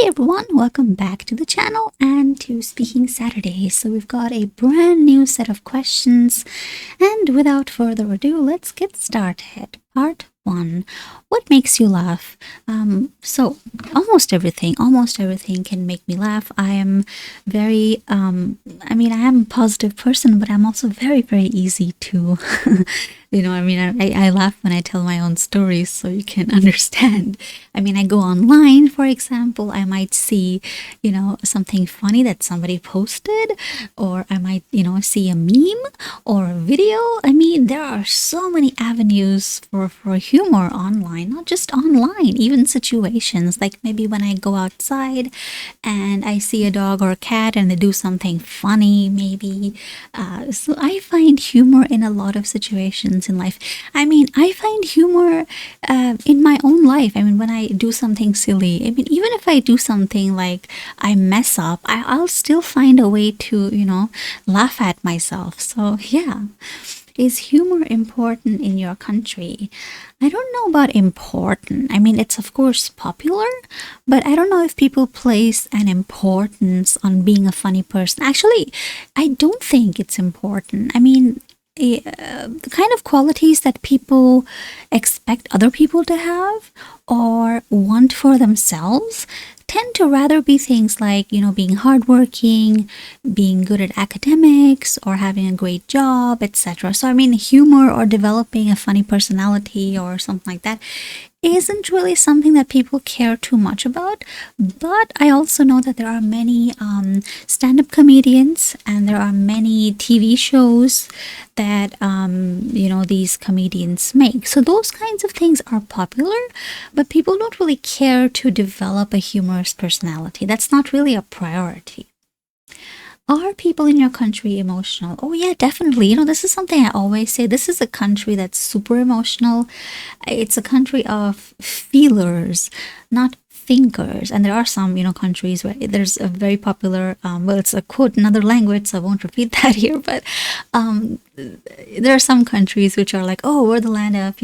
Hey everyone, welcome back to the channel and to Speaking Saturday. So we've got a brand new set of questions, and without further ado, let's get started. Part 1. What makes you laugh? So almost everything can make me laugh. I am very I am a positive person, but I'm also very easy to I laugh when I tell my own stories, so you can understand. I go online, for example, I might see, something funny that somebody posted, or I might, see a meme or a video. There are so many avenues for humor online, not just online, even situations like maybe when I go outside and I see a dog or a cat and they do something funny, maybe. So I find humor in a lot of situations in life. I find humor in my own life. When I do something silly, even if I do something like I mess up, I'll still find a way to, laugh at myself. So, yeah. Is humor important in your country? I don't know about important. It's of course popular, but I don't know if people place an importance on being a funny person. Actually, I don't think it's important. The kind of qualities that people expect other people to have or want for themselves tend to rather be things like, being hardworking, being good at academics, or having a great job, etc. So, humor or developing a funny personality or something like that isn't really something that people care too much about. But I also know that there are many stand-up comedians and there are many TV shows that these comedians make. So those kinds of things are popular, but people don't really care to develop a humorous personality. That's not really a priority. Are people in your country emotional? Oh, yeah, definitely. This is something I always say. This is a country that's super emotional. It's a country of feelers, not thinkers. And there are some, countries where there's a very popular, it's a quote in another language, so I won't repeat that here, but there are some countries which are like, oh, we're the land of,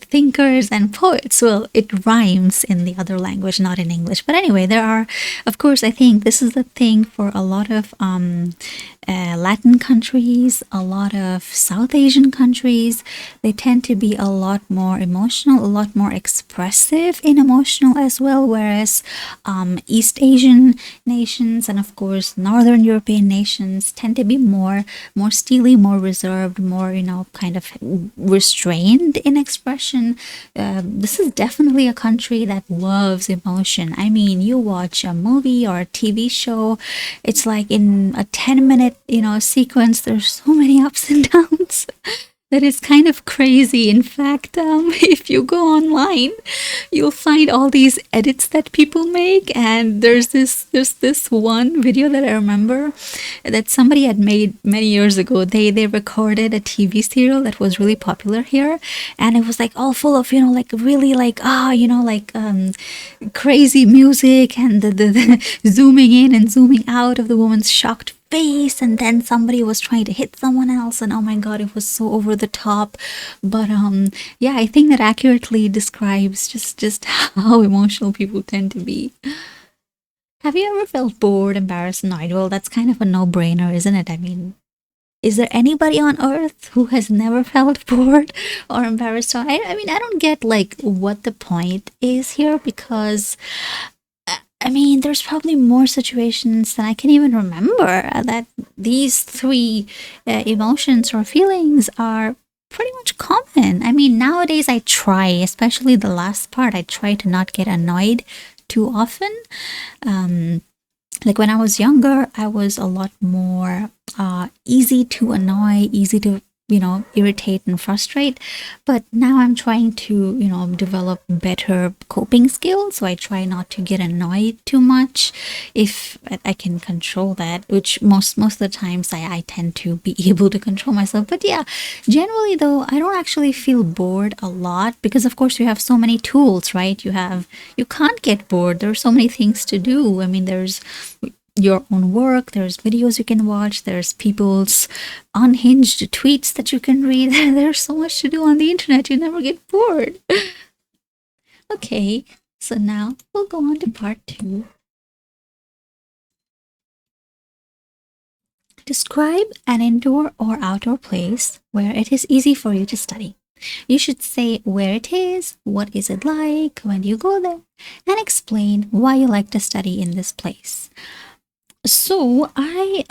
thinkers and poets. Well, it rhymes in the other language, not in English. But anyway, there are, of course, I think this is the thing for a lot of Latin countries, a lot of South Asian countries. They tend to be a lot more emotional, a lot more expressive in emotional as well, whereas East Asian nations and of course Northern European nations tend to be more steely, more reserved, more, kind of restrained in expression. This is definitely a country that loves emotion. You watch a movie or a TV show, it's like in a 10-minute, sequence, there's so many ups and downs. That is kind of crazy. In fact, if you go online, you'll find all these edits that people make, and there's this one video that I remember that somebody had made many years ago. They recorded a TV serial that was really popular here, and it was like all full of really crazy music and the zooming in and zooming out of the woman's shocked face, and then somebody was trying to hit someone else, and oh my god, it was so over the top. But yeah, I think that accurately describes just how emotional people tend to be. Have you ever felt bored, embarrassed, annoyed? Well, that's kind of a no-brainer, isn't it? Is there anybody on earth who has never felt bored or embarrassed? So I don't get what the point is here, because there's probably more situations than I can even remember that these three emotions or feelings are pretty much common. Nowadays I try, especially the last part, I try to not get annoyed too often. Like when I was younger, I was a lot more easy to annoy, easy to irritate and frustrate. But now I'm trying to, develop better coping skills. So I try not to get annoyed too much if I can control that, which most of the times I tend to be able to control myself. But yeah, generally though, I don't actually feel bored a lot, because of course you have so many tools, right? You can't get bored. There are so many things to do. There's your own work, there's videos you can watch, there's people's unhinged tweets that you can read. There's so much to do on the internet, you never get bored. Okay, So now we'll go on to part 2. Describe an indoor or outdoor place where it is easy for you to study. You should say where it is, what is it like, when do you go there, and explain why you like to study in this place. So I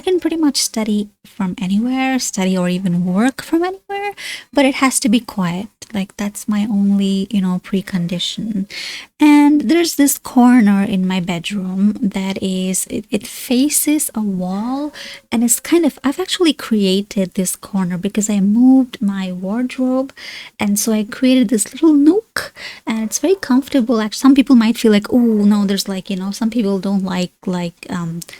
can pretty much study from anywhere, study or even work from anywhere, but it has to be quiet. Like that's my only, precondition. And there's this corner in my bedroom that it faces a wall, and it's kind of, I've actually created this corner because I moved my wardrobe, and so I created this little nook, and it's very comfortable. Actually, some people might feel like, oh no, there's like, some people don't like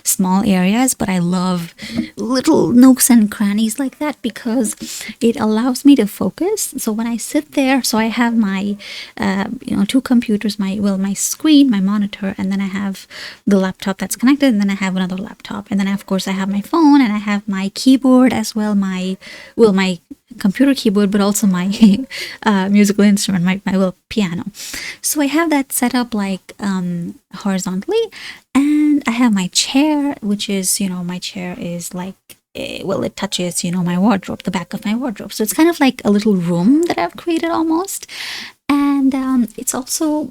small areas, but I love little nooks and crannies like that because it allows me to focus. So when I sit there, so I have my two computers, my screen, my monitor, and then I have the laptop that's connected, and then I have another laptop, and then of course I have my phone, and I have my keyboard as well, my computer keyboard, but also my musical instrument, my little piano. So I have that set up like horizontally, and I have my chair, which is, my chair is like, it touches, my wardrobe, the back of my wardrobe. So it's kind of like a little room that I've created almost. And it's also,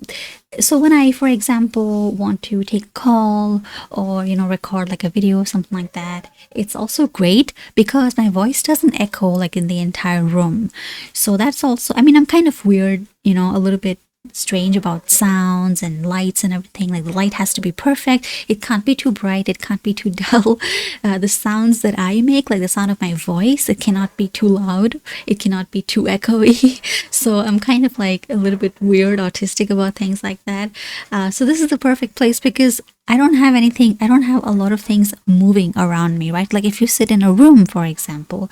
so when I, for example, want to take a call or, record like a video or something like that, it's also great because my voice doesn't echo like in the entire room. So that's also, I'm kind of weird, a little bit strange about sounds and lights and everything. Like the light has to be perfect. It can't be too bright. It can't be too dull. The sounds that I make, like the sound of my voice, it cannot be too loud. It cannot be too echoey. So I'm kind of like a little bit weird, autistic about things like that. So this is the perfect place because I don't have a lot of things moving around me, right? Like if you sit in a room, for example,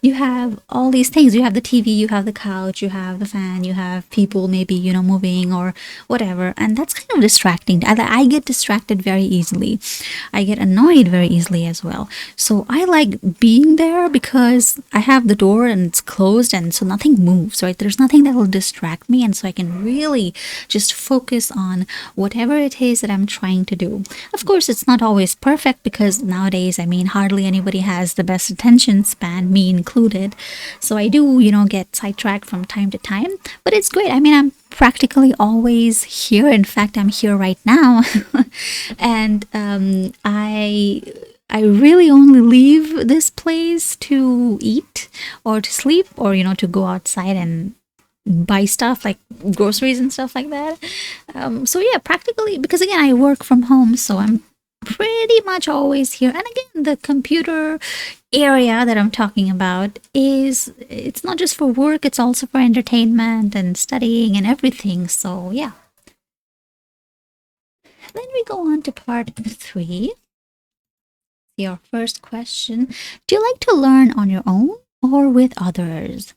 you have all these things. You have the TV, you have the couch, you have the fan, you have people maybe, moving or whatever. And that's kind of distracting. I get distracted very easily. I get annoyed very easily as well. So I like being there because I have the door and it's closed, and so nothing moves, right? There's nothing that will distract me. And so I can really just focus on whatever it is that I'm trying to do. Of course, it's not always perfect because nowadays, hardly anybody has the best attention span, me included. So I do, get sidetracked from time to time, but it's great. I'm practically always here. In fact, I'm here right now. And I really only leave this place to eat or to sleep or, to go outside and buy stuff like groceries and stuff like that. So yeah, practically, because again, I work from home, so I'm pretty much always here. And again, the computer area that I'm talking about it's not just for work, it's also for entertainment and studying and everything. So yeah. Then we go on to part 3. Your first question: do you like to learn on your own or with others?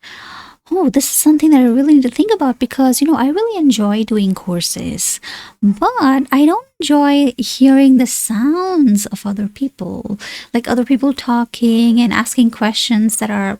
Oh, this is something that I really need to think about because, I really enjoy doing courses, but I don't enjoy hearing the sounds of other people, like other people talking and asking questions that are,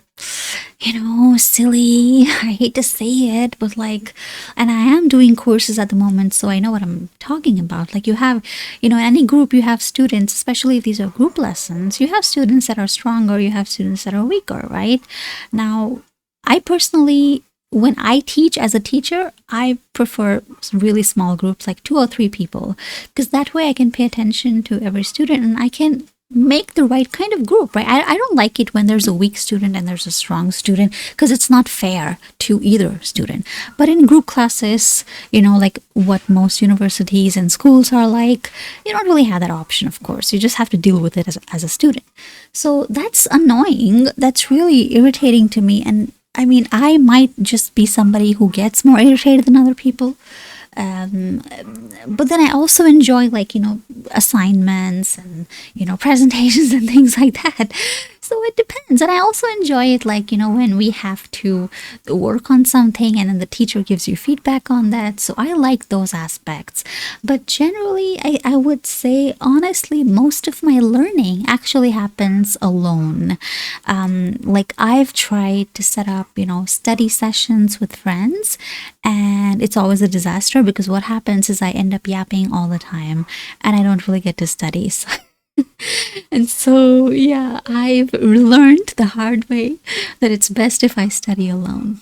silly. I hate to say it, but and I am doing courses at the moment, so I know what I'm talking about. Like you have, in any group, you have students, especially if these are group lessons, you have students that are stronger, you have students that are weaker, right? Now, I personally, when I teach as a teacher, I prefer really small groups, like 2 or 3 people, because that way I can pay attention to every student and I can make the right kind of group, right? I don't like it when there's a weak student and there's a strong student because it's not fair to either student. But in group classes, like what most universities and schools are like, you don't really have that option, of course. You just have to deal with it as a student. So that's annoying. That's really irritating to me. And I might just be somebody who gets more irritated than other people. But then I also enjoy assignments and, presentations and things like that. So it depends. And I also enjoy it, like, when we have to work on something and then the teacher gives you feedback on that. So I like those aspects. But generally, I would say, honestly, most of my learning actually happens alone. Like, I've tried to set up, study sessions with friends, and it's always a disaster because what happens is I end up yapping all the time and I don't really get to study. So and so, yeah, I've learned the hard way that it's best if I study alone.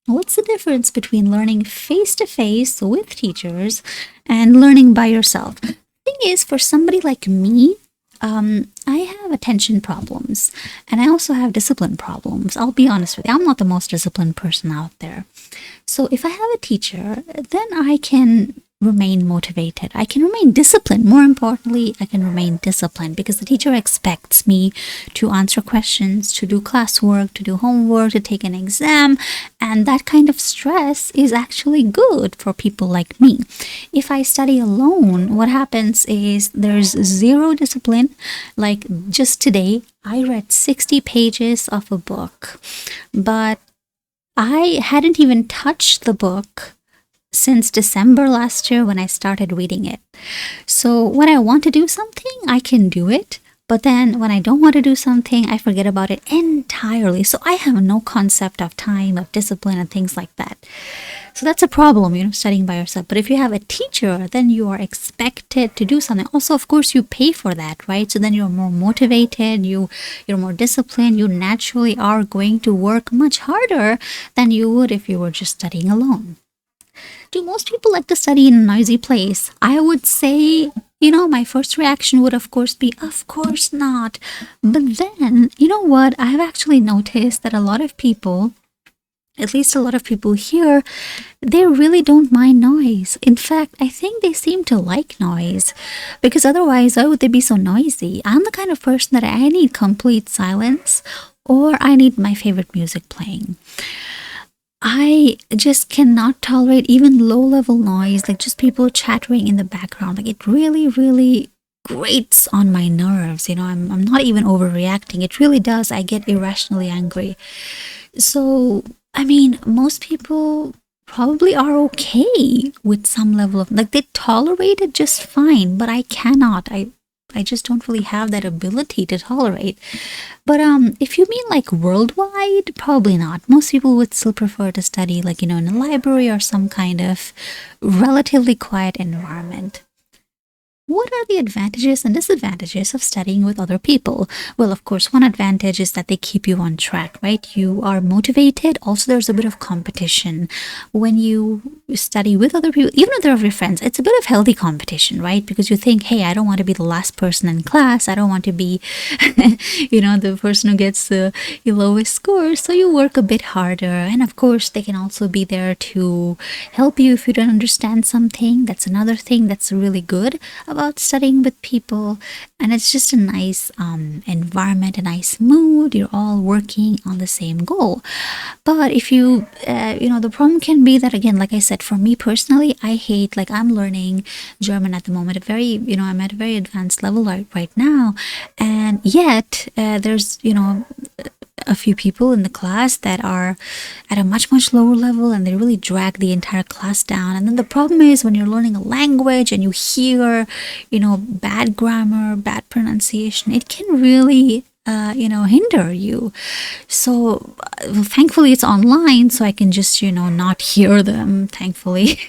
What's the difference between learning face to face with teachers and learning by yourself? The thing is, for somebody like me, I have attention problems and I also have discipline problems. I'll be honest with you, I'm not the most disciplined person out there. So if I have a teacher, then I can remain motivated. I can remain disciplined. More importantly, I can remain disciplined because the teacher expects me to answer questions, to do classwork, to do homework, to take an exam. And that kind of stress is actually good for people like me. If I study alone, what happens is there's zero discipline. Like just today, I read 60 pages of a book, but I hadn't even touched the book since December last year when I started reading it. So when I want to do something, I can do it. But then when I don't want to do something, I forget about it entirely. So I have no concept of time, of discipline, and things like that. So that's a problem, studying by yourself. But if you have a teacher, then you are expected to do something. Also, of course, you pay for that, right? So then you're more motivated, you're more disciplined, you naturally are going to work much harder than you would if you were just studying alone. Do most people like to study in a noisy place? I would say, my first reaction would, of course, be, of course not. But then, you know what? I've actually noticed that a lot of people, at least a lot of people here, they really don't mind noise. In fact, I think they seem to like noise because otherwise, why would they be so noisy? I'm the kind of person that I need complete silence or I need my favorite music playing. I just cannot tolerate even low-level noise, like just people chattering in the background. Like it really, really grates on my nerves. I'm not even overreacting. It really does. I get irrationally angry. So, most people probably are okay with some level of, like, they tolerate it just fine, but I cannot. I just don't really have that ability to tolerate. But if you mean like worldwide, probably not. Most people would still prefer to study like, in a library or some kind of relatively quiet environment. What are the advantages and disadvantages of studying with other people? Well, of course, one advantage is that they keep you on track, right? You are motivated. Also, there's a bit of competition. When you study with other people, even if they're your friends, it's a bit of healthy competition, right? Because you think, hey, I don't want to be the last person in class. I don't want to be, the person who gets the lowest score. So you work a bit harder. And of course, they can also be there to help you if you don't understand something. That's another thing that's really good about studying with people, and it's just a nice environment, a nice mood. You're all working on the same goal. But if you the problem can be that, again, like I said, for me personally, I hate, like, I'm learning German at the moment, I'm at a very advanced level right now, and yet there's a few people in the class that are at a much lower level, and they really drag the entire class down. And then the problem is when you're learning a language and you hear bad grammar, bad pronunciation, it can really hinder you. So thankfully it's online, so I can just not hear them, thankfully.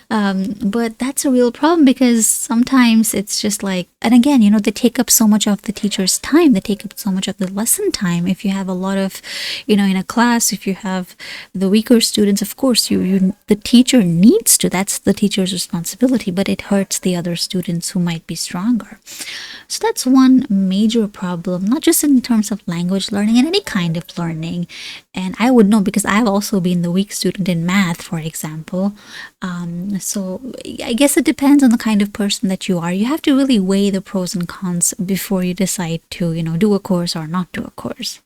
But that's a real problem because sometimes it's just like, and again, they take up so much of the teacher's time. They take up so much of the lesson time. If you have a lot of, in a class, if you have the weaker students, of course, the teacher needs to. That's the teacher's responsibility, but it hurts the other students who might be stronger. So that's one major problem, not just in terms of language learning and any kind of learning. And I would know because I've also been the weak student in math, for example. So I guess it depends on the kind of person that you are. You have to really weigh the pros and cons before you decide to, do a course or not do a course.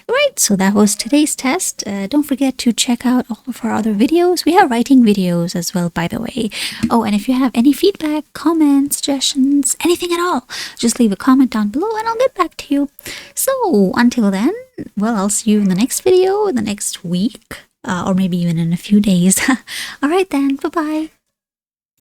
Right, so that was today's test. Don't forget to check out all of our other videos. We have writing videos as well, by the way. Oh, and if you have any feedback, comments, suggestions, anything at all, just leave a comment down below and I'll get back to you. So until then, well, I'll see you in the next video, in the next week, or maybe even in a few days. All right then, bye-bye.